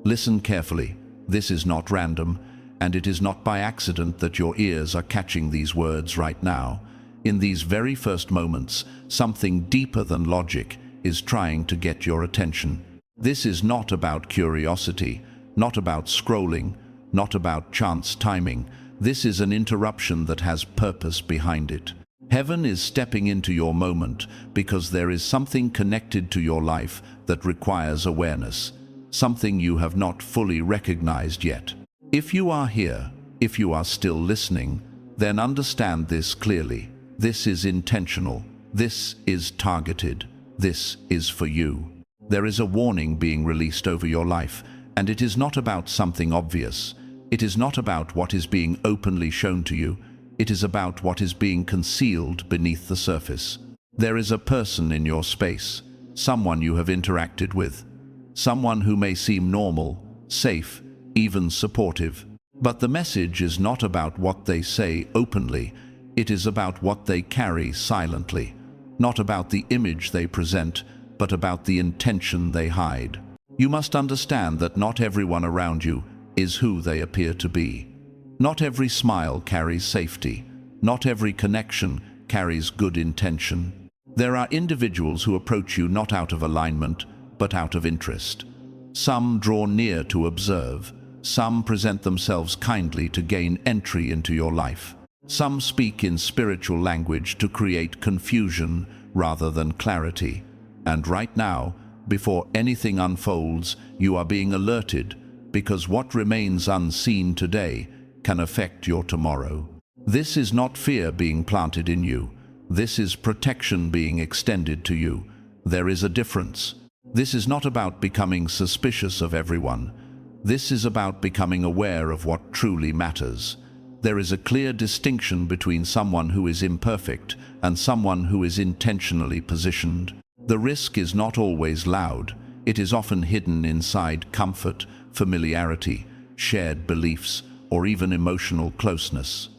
Listen carefully. This is not random, and it is not by accident that your ears are catching these words right now. In these very first moments, something deeper than logic is trying to get your attention. This is not about curiosity, not about scrolling, not about chance timing. This is an interruption that has purpose behind it. Heaven is stepping into your moment because there is something connected to your life that requires awareness, something you have not fully recognized yet. If you are here, if you are still listening, then understand this clearly. This is intentional. This is targeted. This is for you. There is a warning being released over your life, and it is not about something obvious. It is not about what is being openly shown to you. It is about what is being concealed beneath the surface. There is a person in your space, someone you have interacted with, someone who may seem normal, safe, even supportive. But the message is not about what they say openly. It is about what they carry silently. Not about the image they present, but about the intention they hide. You must understand that not everyone around you is who they appear to be. Not every smile carries safety. Not every connection carries good intention. There are individuals who approach you not out of alignment, but out of interest. Some draw near to observe. Some present themselves kindly to gain entry into your life. Some speak in spiritual language to create confusion rather than clarity. And right now, before anything unfolds, you are being alerted, because what remains unseen today can affect your tomorrow. This is not fear being planted in you. This is protection being extended to you. There is a difference. This is not about becoming suspicious of everyone. This is about becoming aware of what truly matters. There is a clear distinction between someone who is imperfect and someone who is intentionally positioned. The risk is not always loud. It is often hidden inside comfort, familiarity, shared beliefs, or even emotional closeness.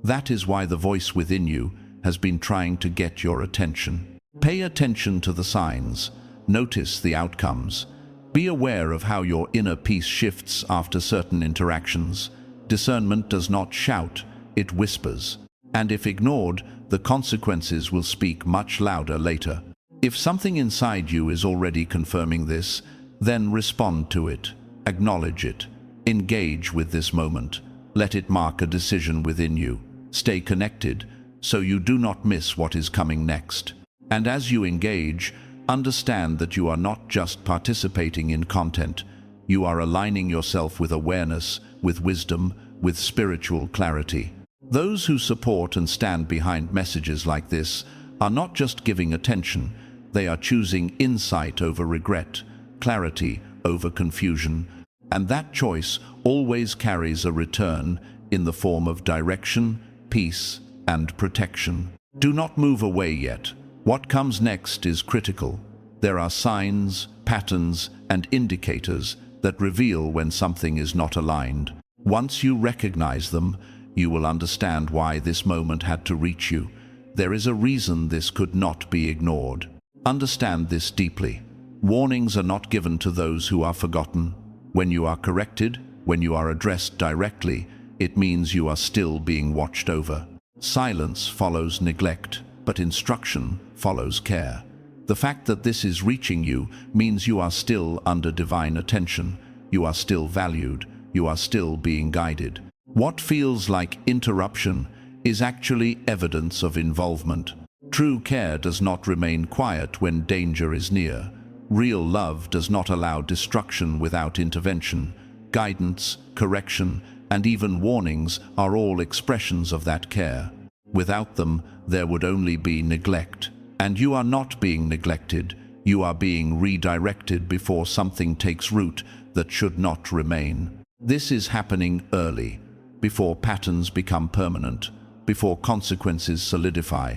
That is why the voice within you has been trying to get your attention. Pay attention to the signs. Notice the outcomes. Be aware of how your inner peace shifts after certain interactions. Discernment does not shout, it whispers. And if ignored, the consequences will speak much louder later. If something inside you is already confirming this, then respond to it. Acknowledge it. Engage with this moment. Let it mark a decision within you. Stay connected, so you do not miss what is coming next. And as you engage, understand that you are not just participating in content. You are aligning yourself with awareness, with wisdom, with spiritual clarity. Those who support and stand behind messages like this are not just giving attention, they are choosing insight over regret, clarity over confusion, and that choice always carries a return in the form of direction, peace, and protection. Do not move away yet. What comes next is critical. There are signs, patterns, and indicators that reveal when something is not aligned. Once you recognize them, you will understand why this moment had to reach you. There is a reason this could not be ignored. Understand this deeply. Warnings are not given to those who are forgotten. When you are corrected, when you are addressed directly, it means you are still being watched over. Silence follows neglect, but instruction follows care. The fact that this is reaching you means you are still under divine attention. You are still valued. You are still being guided. What feels like interruption is actually evidence of involvement. True care does not remain quiet when danger is near. Real love does not allow destruction without intervention. Guidance, correction, and even warnings are all expressions of that care. Without them, there would only be neglect. And you are not being neglected. You are being redirected before something takes root that should not remain. This is happening early, before patterns become permanent, before consequences solidify,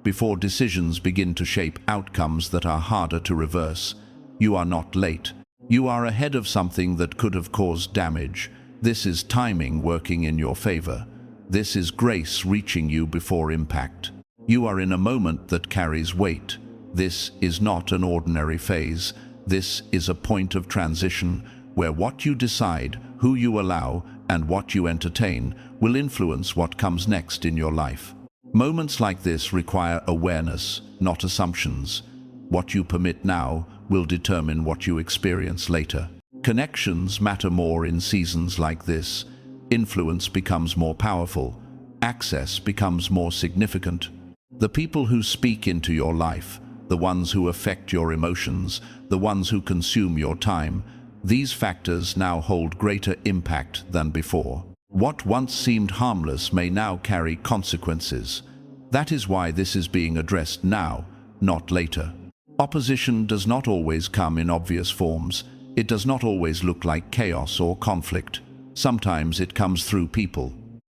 before decisions begin to shape outcomes that are harder to reverse. You are not late. You are ahead of something that could have caused damage. This is timing working in your favor. This is grace reaching you before impact. You are in a moment that carries weight. This is not an ordinary phase. This is a point of transition where what you decide, who you allow, and what you entertain will influence what comes next in your life. Moments like this require awareness, not assumptions. What you permit now will determine what you experience later. Connections matter more in seasons like this. Influence becomes more powerful. Access becomes more significant. The people who speak into your life, the ones who affect your emotions, the ones who consume your time, these factors now hold greater impact than before. What once seemed harmless may now carry consequences. That is why this is being addressed now, not later. Opposition does not always come in obvious forms. It does not always look like chaos or conflict. Sometimes it comes through people.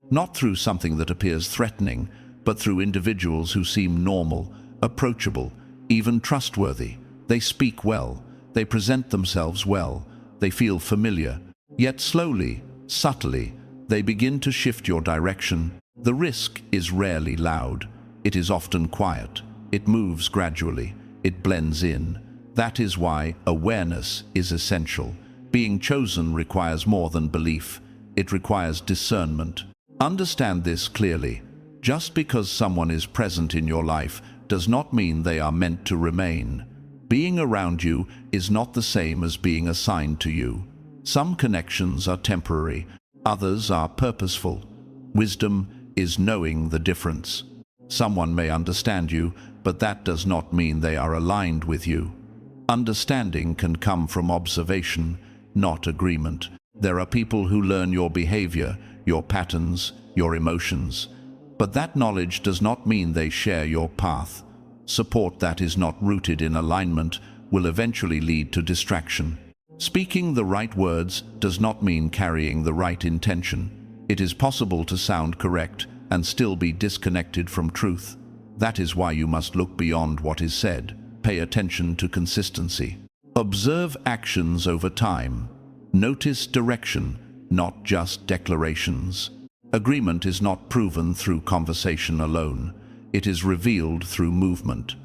Not through something that appears threatening, but through individuals who seem normal, approachable, even trustworthy. They speak well. They present themselves well. They feel familiar. Yet slowly, subtly, they begin to shift your direction. The risk is rarely loud. It is often quiet. It moves gradually. It blends in. That is why awareness is essential. Being chosen requires more than belief. It requires discernment. Understand this clearly. Just because someone is present in your life does not mean they are meant to remain. Being around you is not the same as being assigned to you. Some connections are temporary. Others are purposeful. Wisdom is knowing the difference. Someone may understand you, but that does not mean they are aligned with you. Understanding can come from observation, not agreement. There are people who learn your behavior, your patterns, your emotions. But that knowledge does not mean they share your path. Support that is not rooted in alignment will eventually lead to distraction. Speaking the right words does not mean carrying the right intention. It is possible to sound correct and still be disconnected from truth. That is why you must look beyond what is said. Pay attention to consistency. Observe actions over time. Notice direction, not just declarations. Agreement is not proven through conversation alone. It is revealed through movement.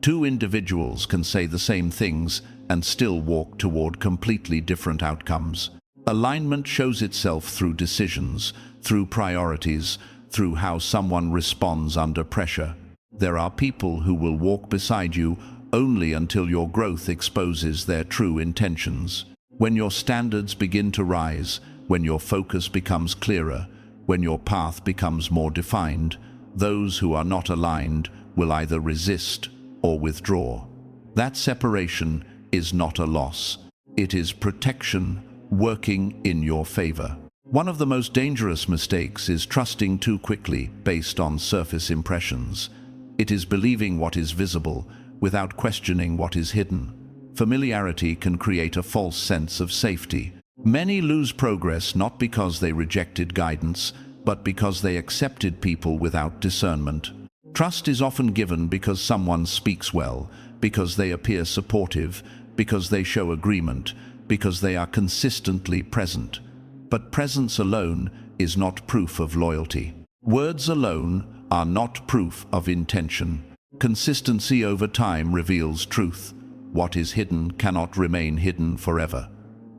Two individuals can say the same things and still walk toward completely different outcomes. Alignment shows itself through decisions, through priorities, through how someone responds under pressure. There are people who will walk beside you only until your growth exposes their true intentions. When your standards begin to rise, when your focus becomes clearer, when your path becomes more defined, those who are not aligned will either resist or withdraw. That separation is not a loss. It is protection working in your favor. One of the most dangerous mistakes is trusting too quickly based on surface impressions. It is believing what is visible without questioning what is hidden. Familiarity can create a false sense of safety. Many lose progress not because they rejected guidance, but because they accepted people without discernment. Trust is often given because someone speaks well, because they appear supportive, because they show agreement, because they are consistently present. But presence alone is not proof of loyalty. Words alone are not proof of intention. Consistency over time reveals truth. What is hidden cannot remain hidden forever.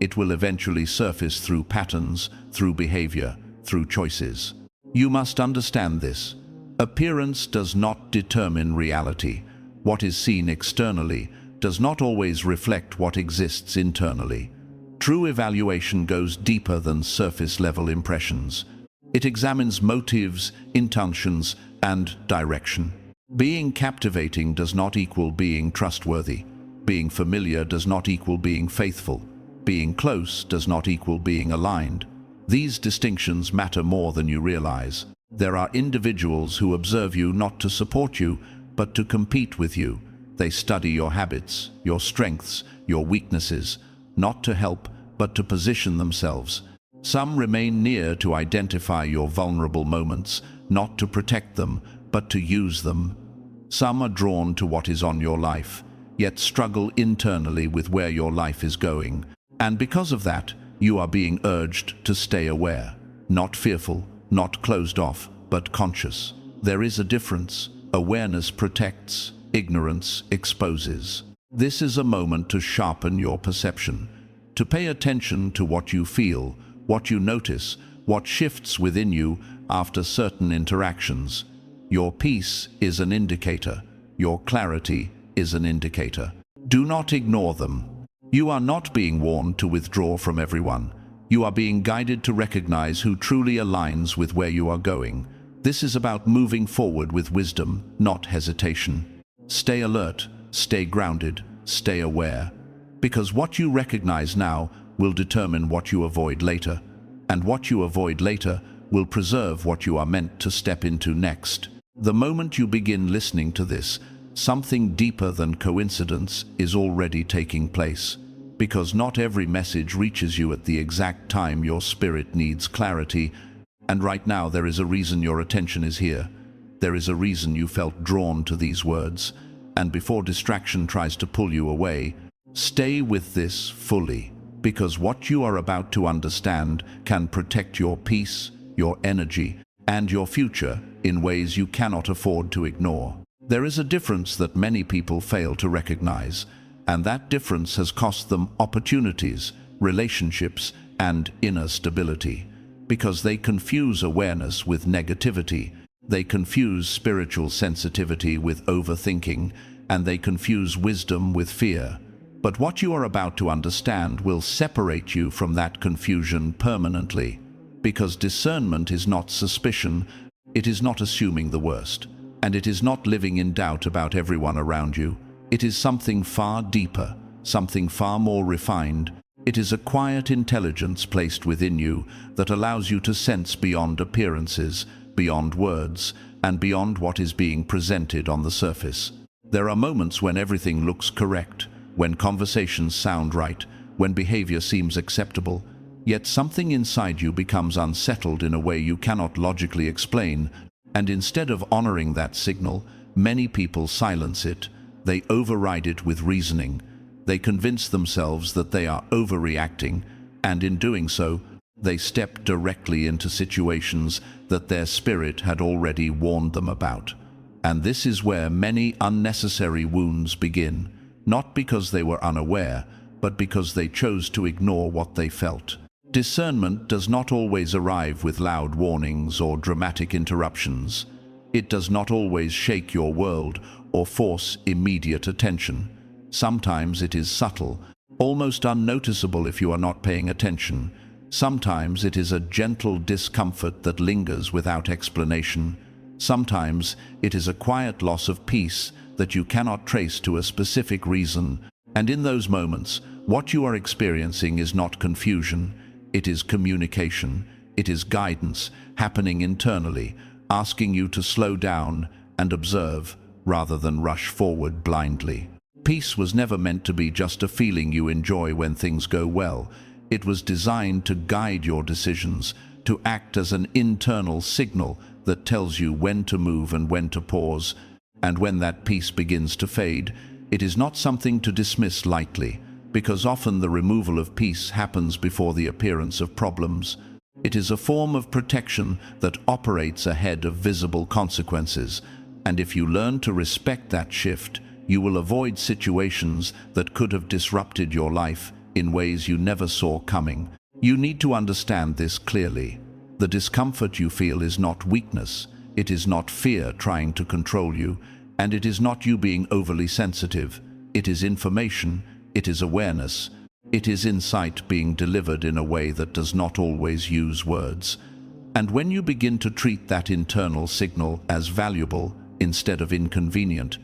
It will eventually surface through patterns, through behavior, through choices. You must understand this. Appearance does not determine reality. What is seen externally does not always reflect what exists internally. True evaluation goes deeper than surface-level impressions. It examines motives, intentions, and direction. Being captivating does not equal being trustworthy. Being familiar does not equal being faithful. Being close does not equal being aligned. These distinctions matter more than you realize. There are individuals who observe you not to support you, but to compete with you. They study your habits, your strengths, your weaknesses, not to help, but to position themselves. Some remain near to identify your vulnerable moments, not to protect them, but to use them. Some are drawn to what is on your life, yet struggle internally with where your life is going. And because of that, you are being urged to stay aware, not fearful, not closed off, but conscious. There is a difference. Awareness protects, ignorance exposes. This is a moment to sharpen your perception. to pay attention to what you feel, what you notice, what shifts within you after certain interactions. Your peace is an indicator. Your clarity is an indicator. Do not ignore them. You are not being warned to withdraw from everyone. You are being guided to recognize who truly aligns with where you are going. This is about moving forward with wisdom, not hesitation. Stay alert, stay grounded, stay aware. Because what you recognize now will determine what you avoid later. And what you avoid later will preserve what you are meant to step into next. The moment you begin listening to this, something deeper than coincidence is already taking place. Because not every message reaches you at the exact time your spirit needs clarity, and right now there is a reason your attention is here. There is a reason you felt drawn to these words, and before distraction tries to pull you away, stay with this fully, because what you are about to understand can protect your peace, your energy, and your future in ways you cannot afford to ignore. There is a difference that many people fail to recognize, and that difference has cost them opportunities, relationships, and inner stability. Because they confuse awareness with negativity, they confuse spiritual sensitivity with overthinking, and they confuse wisdom with fear. But what you are about to understand will separate you from that confusion permanently. Because discernment is not suspicion, it is not assuming the worst, and it is not living in doubt about everyone around you. It is something far deeper, something far more refined. It is a quiet intelligence placed within you that allows you to sense beyond appearances, beyond words, and beyond what is being presented on the surface. There are moments when everything looks correct, when conversations sound right, when behavior seems acceptable, yet something inside you becomes unsettled in a way you cannot logically explain, and instead of honoring that signal, many people silence it. They override it with reasoning. They convince themselves that they are overreacting, and in doing so, they step directly into situations that their spirit had already warned them about. And this is where many unnecessary wounds begin, not because they were unaware, but because they chose to ignore what they felt. Discernment does not always arrive with loud warnings or dramatic interruptions. It does not always shake your world or force immediate attention. Sometimes it is subtle, almost unnoticeable if you are not paying attention. Sometimes it is a gentle discomfort that lingers without explanation. Sometimes it is a quiet loss of peace that you cannot trace to a specific reason. And in those moments, what you are experiencing is not confusion. It is communication. It is guidance happening internally, asking you to slow down and observe rather than rush forward blindly. Peace was never meant to be just a feeling you enjoy when things go well. It was designed to guide your decisions, to act as an internal signal that tells you when to move and when to pause. And when that peace begins to fade, it is not something to dismiss lightly, because often the removal of peace happens before the appearance of problems. It is a form of protection that operates ahead of visible consequences, and if you learn to respect that shift, you will avoid situations that could have disrupted your life in ways you never saw coming. You need to understand this clearly. The discomfort you feel is not weakness, it is not fear trying to control you, and it is not you being overly sensitive. It is information, it is awareness, it is insight being delivered in a way that does not always use words. And when you begin to treat that internal signal as valuable instead of inconvenient,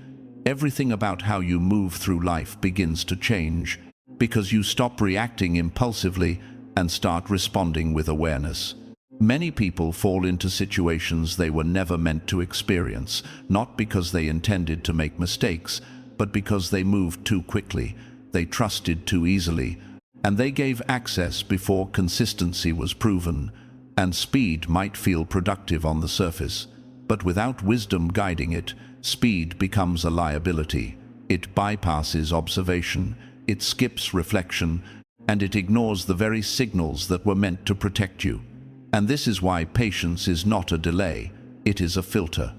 everything about how you move through life begins to change, because you stop reacting impulsively and start responding with awareness. Many people fall into situations they were never meant to experience, not because they intended to make mistakes, but because they moved too quickly, they trusted too easily, and they gave access before consistency was proven. And speed might feel productive on the surface, but without wisdom guiding it, speed becomes a liability. It bypasses observation, it skips reflection, and it ignores the very signals that were meant to protect you. And this is why patience is not a delay, it is a filter.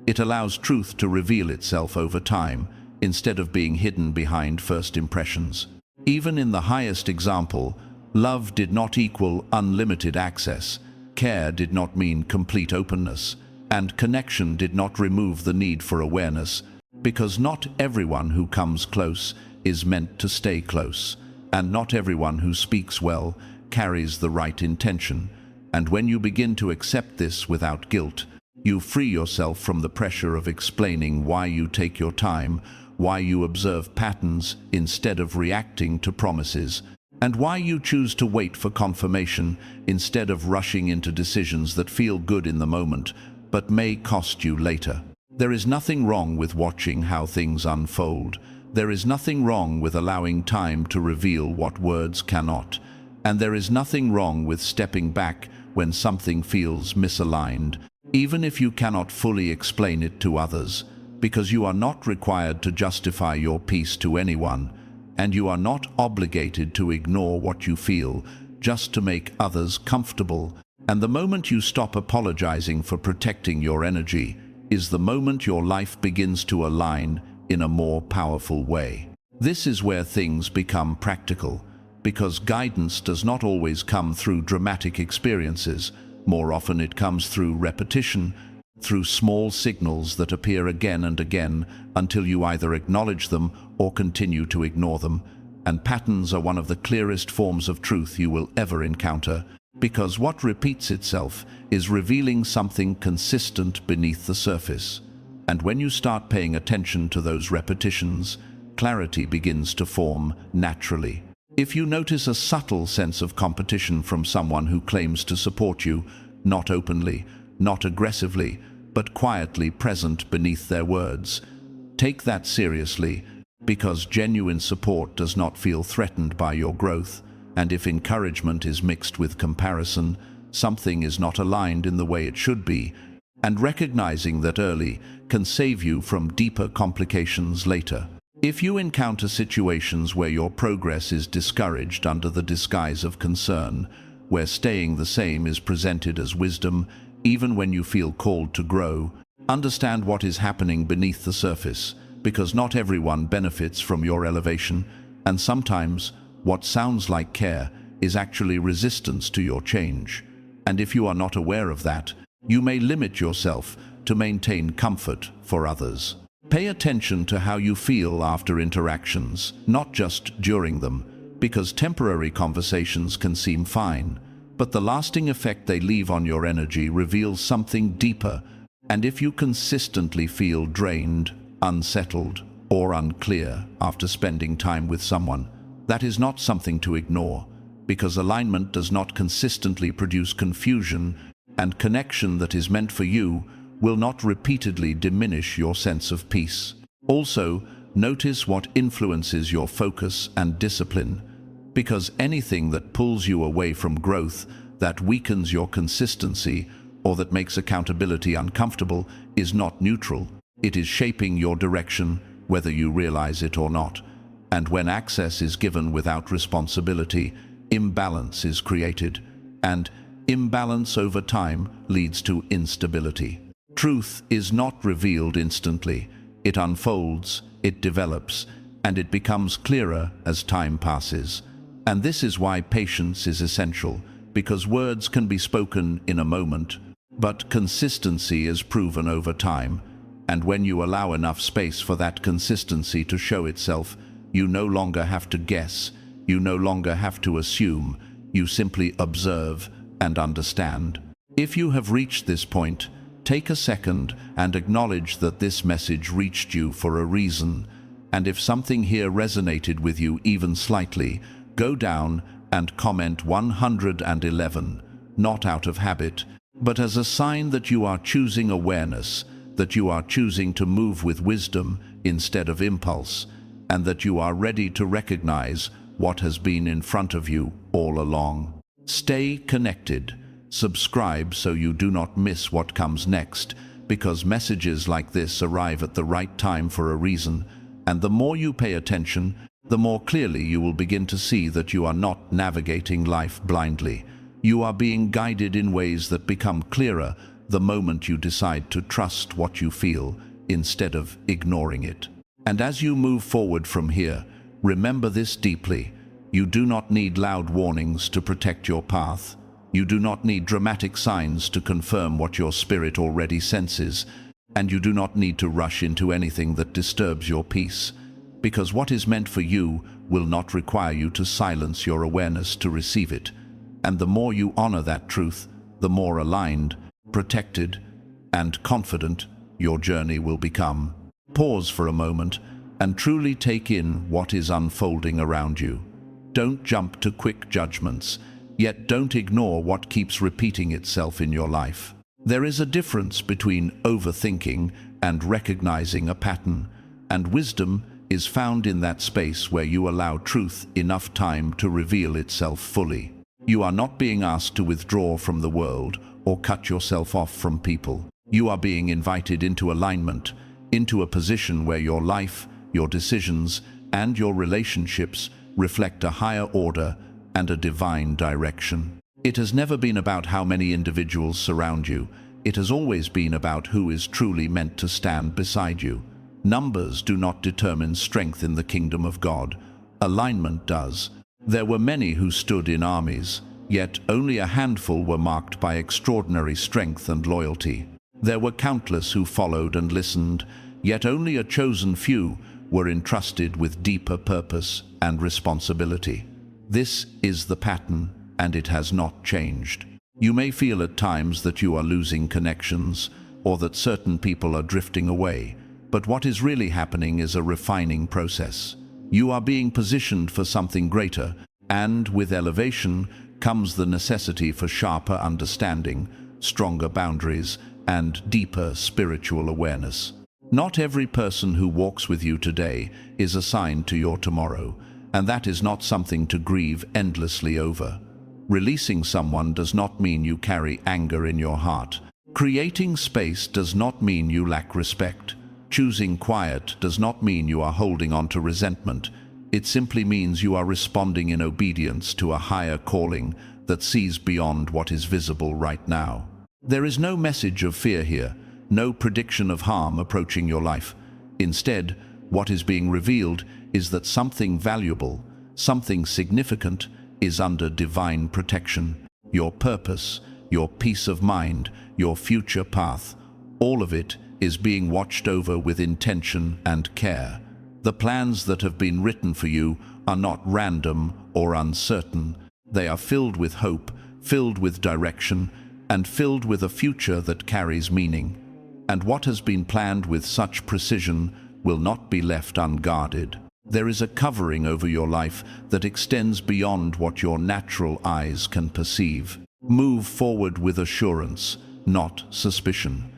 It allows truth to reveal itself over time, instead of being hidden behind first impressions. Even in the highest example, love did not equal unlimited access, care did not mean complete openness, and connection did not remove the need for awareness, because not everyone who comes close is meant to stay close, and not everyone who speaks well carries the right intention. And when you begin to accept this without guilt, you free yourself from the pressure of explaining why you take your time, why you observe patterns instead of reacting to promises, and why you choose to wait for confirmation instead of rushing into decisions that feel good in the moment but may cost you later. There is nothing wrong with watching how things unfold. There is nothing wrong with allowing time to reveal what words cannot. And there is nothing wrong with stepping back when something feels misaligned, even if you cannot fully explain it to others, because you are not required to justify your peace to anyone, and you are not obligated to ignore what you feel just to make others comfortable. And the moment you stop apologizing for protecting your energy is the moment your life begins to align in a more powerful way. This is where things become practical, because guidance does not always come through dramatic experiences. More often it comes through repetition, through small signals that appear again and again until you either acknowledge them or continue to ignore them. And patterns are one of the clearest forms of truth you will ever encounter, because what repeats itself is revealing something consistent beneath the surface. And when you start paying attention to those repetitions, clarity begins to form naturally. If you notice a subtle sense of competition from someone who claims to support you, not openly, not aggressively, but quietly present beneath their words, take that seriously, because genuine support does not feel threatened by your growth. And if encouragement is mixed with comparison, something is not aligned in the way it should be. And recognizing that early can save you from deeper complications later. If you encounter situations where your progress is discouraged under the disguise of concern, where staying the same is presented as wisdom, even when you feel called to grow, understand what is happening beneath the surface, because not everyone benefits from your elevation, and sometimes what sounds like care is actually resistance to your change. And if you are not aware of that, you may limit yourself to maintain comfort for others. Pay attention to how you feel after interactions, not just during them, because temporary conversations can seem fine, but the lasting effect they leave on your energy reveals something deeper. And if you consistently feel drained, unsettled, or unclear after spending time with someone, that is not something to ignore, because alignment does not consistently produce confusion, and connection that is meant for you will not repeatedly diminish your sense of peace. Also, notice what influences your focus and discipline, because anything that pulls you away from growth, that weakens your consistency, or that makes accountability uncomfortable is not neutral. It is shaping your direction, whether you realize it or not. And when access is given without responsibility, imbalance is created, and imbalance over time leads to instability. Truth is not revealed instantly. It unfolds, it develops, and it becomes clearer as time passes. And this is why patience is essential, because words can be spoken in a moment, but consistency is proven over time. And when you allow enough space for that consistency to show itself, you no longer have to guess, you no longer have to assume, you simply observe and understand. If you have reached this point, take a second and acknowledge that this message reached you for a reason. And if something here resonated with you even slightly, go down and comment 111, not out of habit, but as a sign that you are choosing awareness, that you are choosing to move with wisdom instead of impulse, and that you are ready to recognize what has been in front of you all along. Stay connected. Subscribe so you do not miss what comes next, because messages like this arrive at the right time for a reason, and the more you pay attention, the more clearly you will begin to see that you are not navigating life blindly. You are being guided in ways that become clearer the moment you decide to trust what you feel instead of ignoring it. And as you move forward from here, Remember this deeply. You do not need loud warnings to protect your path. You do not need dramatic signs to confirm what your spirit already senses, and you do not need to rush into anything that disturbs your peace, because what is meant for you will not require you to silence your awareness to receive it. And the more you honor that truth, the more aligned, protected, and confident your journey will become. Pause for a moment and truly take in what is unfolding around you. Don't jump to quick judgments, yet don't ignore what keeps repeating itself in your life. There is a difference between overthinking and recognizing a pattern, and wisdom is found in that space where you allow truth enough time to reveal itself fully. You are not being asked to withdraw from the world or cut yourself off from people. You are being invited into alignment, into a position where your life, your decisions, and your relationships reflect a higher order and a divine direction. It has never been about how many individuals surround you. It has always been about who is truly meant to stand beside you. Numbers do not determine strength in the kingdom of God. Alignment does. There were many who stood in armies, yet only a handful were marked by extraordinary strength and loyalty. There were countless who followed and listened, yet only a chosen few were entrusted with deeper purpose and responsibility. This is the pattern, and it has not changed. You may feel at times that you are losing connections, or that certain people are drifting away, but what is really happening is a refining process. You are being positioned for something greater, and with elevation comes the necessity for sharper understanding, stronger boundaries, and deeper spiritual awareness. Not every person who walks with you today is assigned to your tomorrow, and that is not something to grieve endlessly over. Releasing someone does not mean you carry anger in your heart. Creating space does not mean you lack respect. Choosing quiet does not mean you are holding on to resentment. It simply means you are responding in obedience to a higher calling that sees beyond what is visible right now. There is no message of fear here, no prediction of harm approaching your life. Instead, what is being revealed is that something valuable, something significant, is under divine protection. Your purpose, your peace of mind, your future path, all of it is being watched over with intention and care. The plans that have been written for you are not random or uncertain. They are filled with hope, filled with direction, and filled with a future that carries meaning. And what has been planned with such precision will not be left unguarded. There is a covering over your life that extends beyond what your natural eyes can perceive. Move forward with assurance, not suspicion.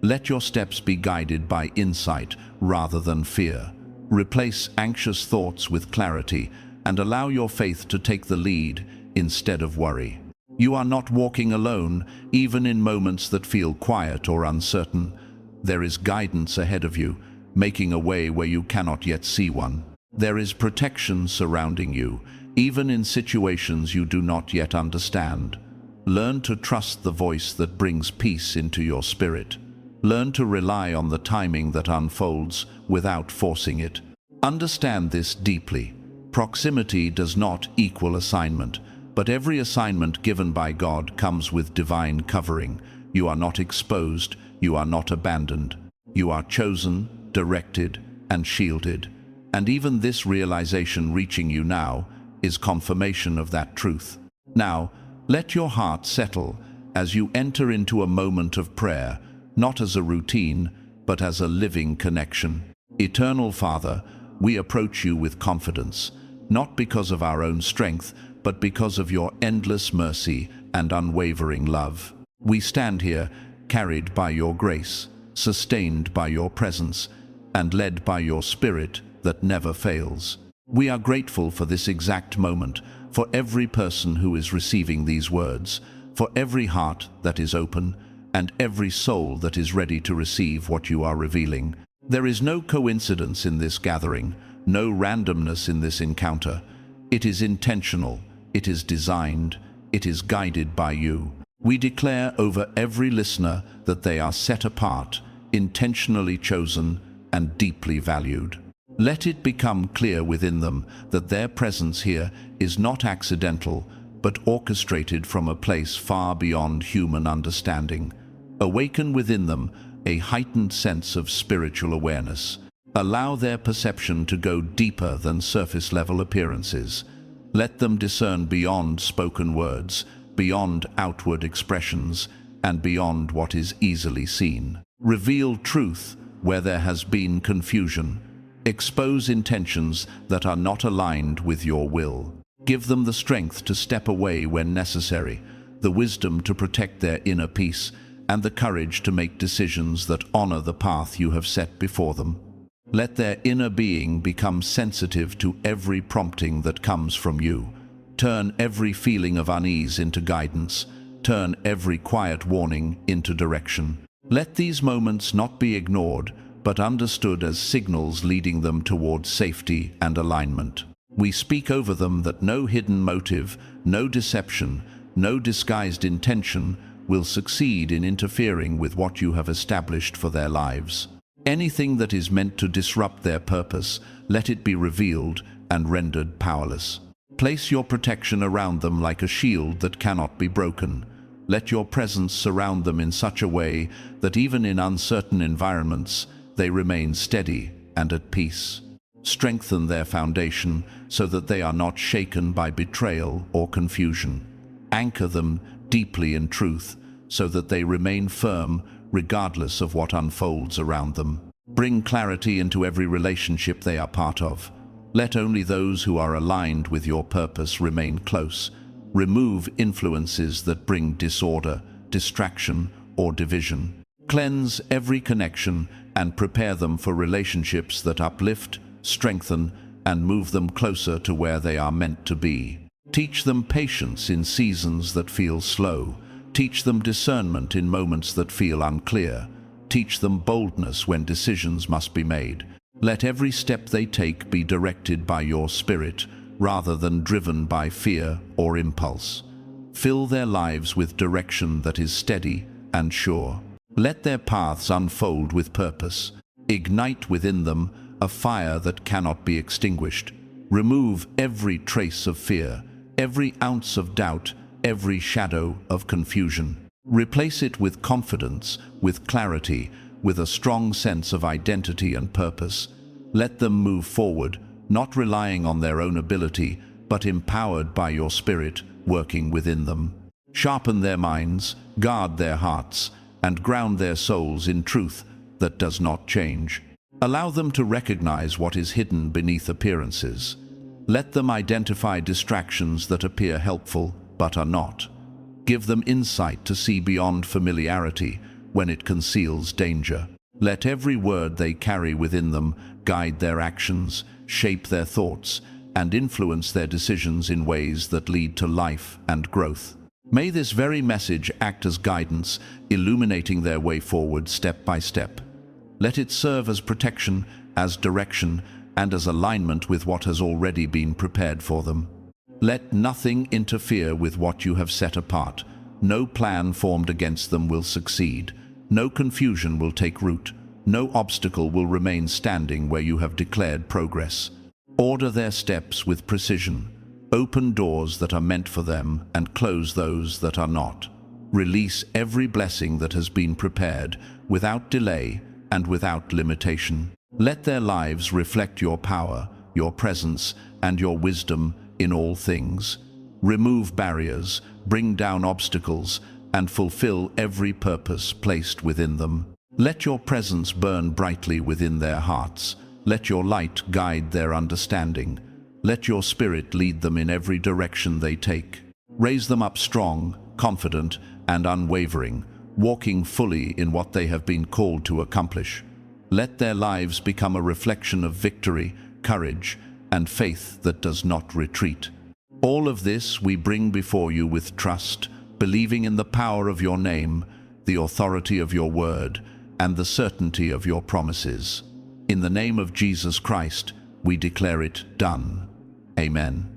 Let your steps be guided by insight rather than fear. Replace anxious thoughts with clarity and allow your faith to take the lead instead of worry. You are not walking alone, even in moments that feel quiet or uncertain. There is guidance ahead of you, making a way where you cannot yet see one. There is protection surrounding you, even in situations you do not yet understand. Learn to trust the voice that brings peace into your spirit. Learn to rely on the timing that unfolds without forcing it. Understand this deeply. Proximity does not equal assignment, but every assignment given by God comes with divine covering. You are not exposed, you are not abandoned. You are chosen, directed, and shielded. And even this realization reaching you now is confirmation of that truth. Now, let your heart settle as you enter into a moment of prayer, not as a routine, but as a living connection. Eternal Father, we approach you with confidence, not because of our own strength, but because of your endless mercy and unwavering love. We stand here, carried by your grace, sustained by your presence, and led by your Spirit that never fails. We are grateful for this exact moment, for every person who is receiving these words, for every heart that is open, and every soul that is ready to receive what you are revealing. There is no coincidence in this gathering, no randomness in this encounter. It is intentional, it is designed, it is guided by you. We declare over every listener that they are set apart, intentionally chosen, and deeply valued. Let it become clear within them that their presence here is not accidental, but orchestrated from a place far beyond human understanding. Awaken within them a heightened sense of spiritual awareness. Allow their perception to go deeper than surface-level appearances. Let them discern beyond spoken words, beyond outward expressions, and beyond what is easily seen. Reveal truth where there has been confusion. Expose intentions that are not aligned with your will. Give them the strength to step away when necessary, the wisdom to protect their inner peace, and the courage to make decisions that honor the path you have set before them. Let their inner being become sensitive to every prompting that comes from you. Turn every feeling of unease into guidance. Turn every quiet warning into direction. Let these moments not be ignored, but understood as signals leading them towards safety and alignment. We speak over them that no hidden motive, no deception, no disguised intention will succeed in interfering with what you have established for their lives. Anything that is meant to disrupt their purpose, let it be revealed and rendered powerless. Place your protection around them like a shield that cannot be broken. Let your presence surround them in such a way that even in uncertain environments, they remain steady and at peace. Strengthen their foundation so that they are not shaken by betrayal or confusion. Anchor them deeply in truth so that they remain firm regardless of what unfolds around them. Bring clarity into every relationship they are part of. Let only those who are aligned with your purpose remain close. Remove influences that bring disorder, distraction, or division. Cleanse every connection and prepare them for relationships that uplift, strengthen, and move them closer to where they are meant to be. Teach them patience in seasons that feel slow. Teach them discernment in moments that feel unclear. Teach them boldness when decisions must be made. Let every step they take be directed by your spirit, rather than driven by fear or impulse. Fill their lives with direction that is steady and sure. Let their paths unfold with purpose. Ignite within them a fire that cannot be extinguished. Remove every trace of fear, every ounce of doubt, every shadow of confusion. Replace it with confidence, with clarity, with a strong sense of identity and purpose. Let them move forward, not relying on their own ability, but empowered by your spirit working within them. Sharpen their minds, guard their hearts, and ground their souls in truth that does not change. Allow them to recognize what is hidden beneath appearances. Let them identify distractions that appear helpful but are not. Give them insight to see beyond familiarity when it conceals danger. Let every word they carry within them guide their actions, shape their thoughts, and influence their decisions in ways that lead to life and growth. May this very message act as guidance, illuminating their way forward step by step. Let it serve as protection, as direction, and as alignment with what has already been prepared for them. Let nothing interfere with what you have set apart. No plan formed against them will succeed. No confusion will take root. No obstacle will remain standing where you have declared progress. Order their steps with precision. Open doors that are meant for them and close those that are not. Release every blessing that has been prepared without delay and without limitation. Let their lives reflect your power, your presence, and your wisdom in all things. Remove barriers, bring down obstacles, and fulfill every purpose placed within them. Let your presence burn brightly within their hearts. Let your light guide their understanding. Let your spirit lead them in every direction they take. Raise them up strong, confident, and unwavering, walking fully in what they have been called to accomplish. Let their lives become a reflection of victory, courage, and faith that does not retreat. All of this we bring before you with trust, believing in the power of your name, the authority of your word, and the certainty of your promises. In the name of Jesus Christ, we declare it done. Amen.